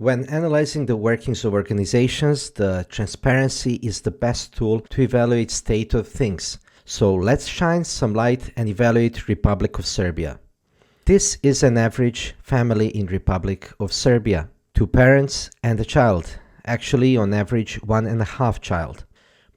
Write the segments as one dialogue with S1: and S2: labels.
S1: When analyzing the workings of organizations, the transparency is the best tool to evaluate state of things. So let's shine some light and evaluate Republic of Serbia. This is an average family in Republic of Serbia. 2 parents and a child. Actually, on average, 1.5 child.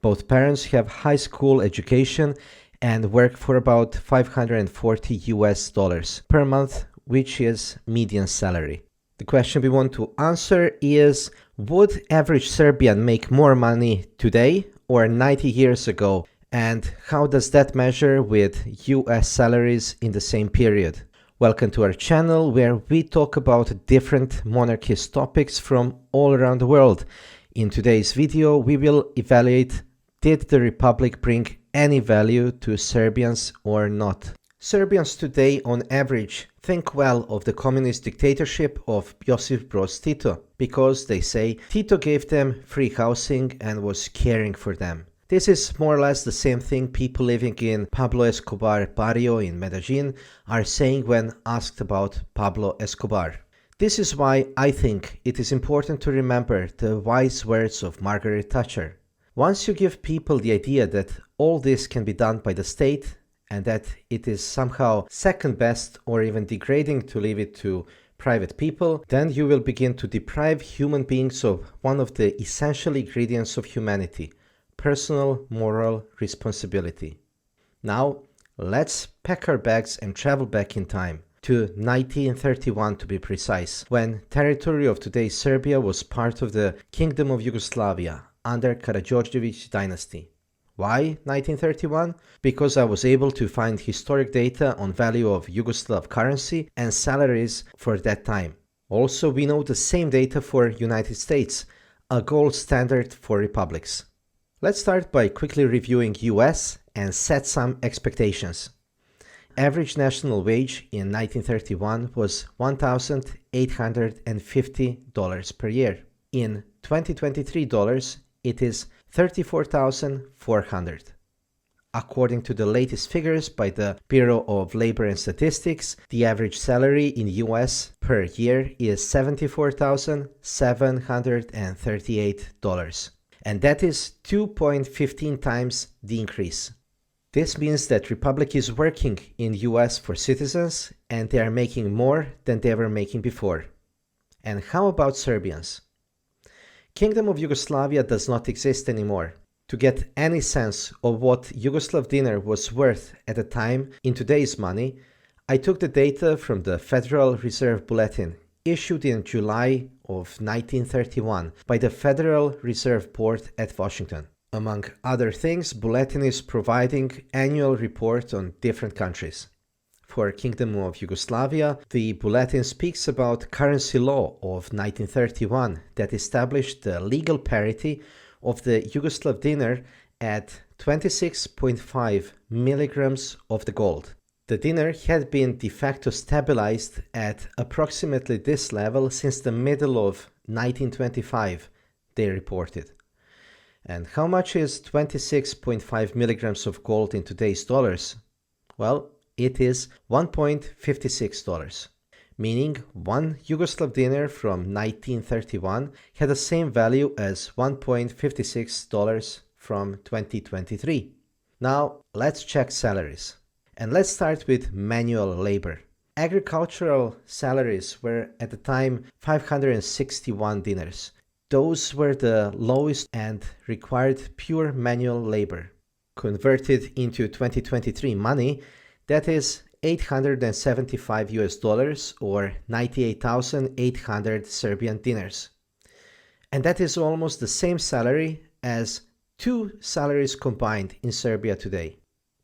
S1: Both parents have high school education and work for about $540 per month, which is median salary. The question we want to answer is, would average Serbian make more money today or 90 years ago? And how does that measure with US salaries in the same period? Welcome to our channel where we talk about different monarchist topics from all around the world. In today's video, we will evaluate, did the Republic bring any value to Serbians or not? Serbians today, on average, think well of the communist dictatorship of Josip Broz Tito because they say Tito gave them free housing and was caring for them. This is more or less the same thing people living in Pablo Escobar barrio in Medellin are saying when asked about Pablo Escobar. This is why I think it is important to remember the wise words of Margaret Thatcher. Once you give people the idea that all this can be done by the state and that it is somehow second best or even degrading to leave it to private people, then you will begin to deprive human beings of one of the essential ingredients of humanity: personal moral responsibility. Now, let's pack our bags and travel back in time, to 1931 to be precise, when territory of today's Serbia was part of the Kingdom of Yugoslavia under Karađorđević dynasty. Why 1931? Because I was able to find historic data on value of Yugoslav currency and salaries for that time. Also, we know the same data for United States, a gold standard for republics. Let's start by quickly reviewing US and set some expectations. Average national wage in 1931 was $1,850 per year. In 2023 dollars, it is $34,400. According to the latest figures by the Bureau of Labor and Statistics, the average salary in US per year is $74,738. And that is 2.15 times the increase. This means that Republic is working in US for citizens and they are making more than they were making before. And how about Serbians? Kingdom of Yugoslavia does not exist anymore. To get any sense of what Yugoslav dinar was worth at the time in today's money, I took the data from the Federal Reserve Bulletin issued in July of 1931 by the Federal Reserve Board at Washington. Among other things, Bulletin is providing annual report on different countries. For Kingdom of Yugoslavia, the Bulletin speaks about currency law of 1931 that established the legal parity of the Yugoslav dinar at 26.5 milligrams of the gold. The dinar had been de facto stabilized at approximately this level since the middle of 1925, they reported. And how much is 26.5 milligrams of gold in today's dollars? Well, it is $1.56, meaning one Yugoslav dinar from 1931 had the same value as $1.56 from 2023. Now, let's check salaries. And let's start with manual labor. Agricultural salaries were at the time 561 dinars. Those were the lowest and required pure manual labor. Converted into 2023 money, that is $875 or 98,800 Serbian dinars. And that is almost the same salary as 2 salaries combined in Serbia today.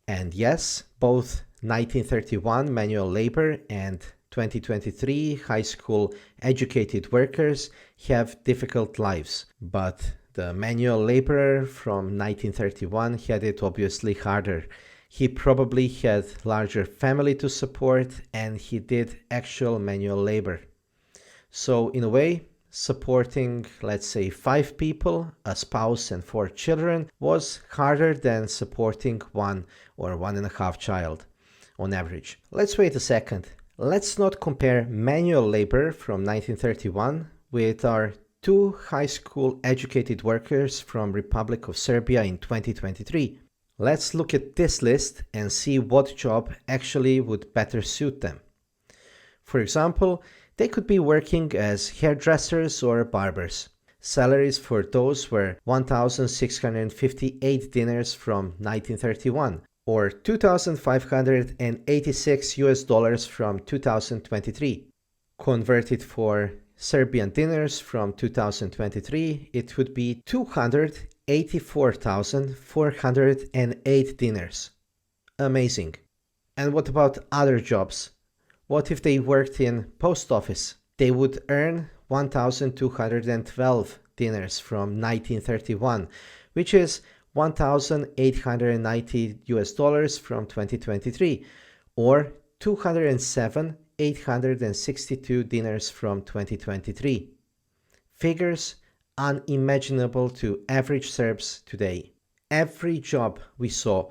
S1: And yes, both 1931 manual labor and 2023 high school educated workers have difficult lives, but the manual laborer from 1931 had it obviously harder. He probably had larger family to support and he did actual manual labor. So in a way, supporting, let's say, 5 people, a spouse and 4 children, was harder than supporting 1 or 1.5 child on average. Let's wait a second. Let's not compare manual labor from 1931 with our two high school educated workers from Republic of Serbia in 2023. Let's look at this list and see what job actually would better suit them. For example, they could be working as hairdressers or barbers. Salaries for those were 1,658 dinars from 1931 or 2,586 US dollars from 2023. Converted for Serbian dinars from 2023, it would be 284,408 dinars. Amazing. And what about other jobs? What if they worked in post office? They would earn 1,212 dinars from 1931, which is 1,890 US dollars from 2023, or 207,862 dinars from 2023. Figures unimaginable to average Serbs today. Every job we saw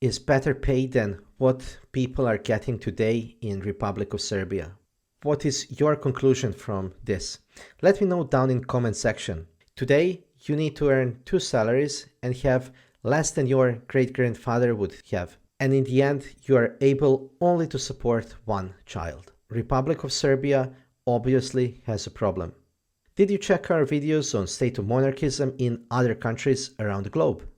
S1: is better paid than what people are getting today in Republic of Serbia. What is your conclusion from this? Let me know down in comment section. Today, you need to earn 2 salaries and have less than your great-grandfather would have. And in the end, you are able only to support one child. Republic of Serbia obviously has a problem. Did you check our videos on state of monarchism in other countries around the globe?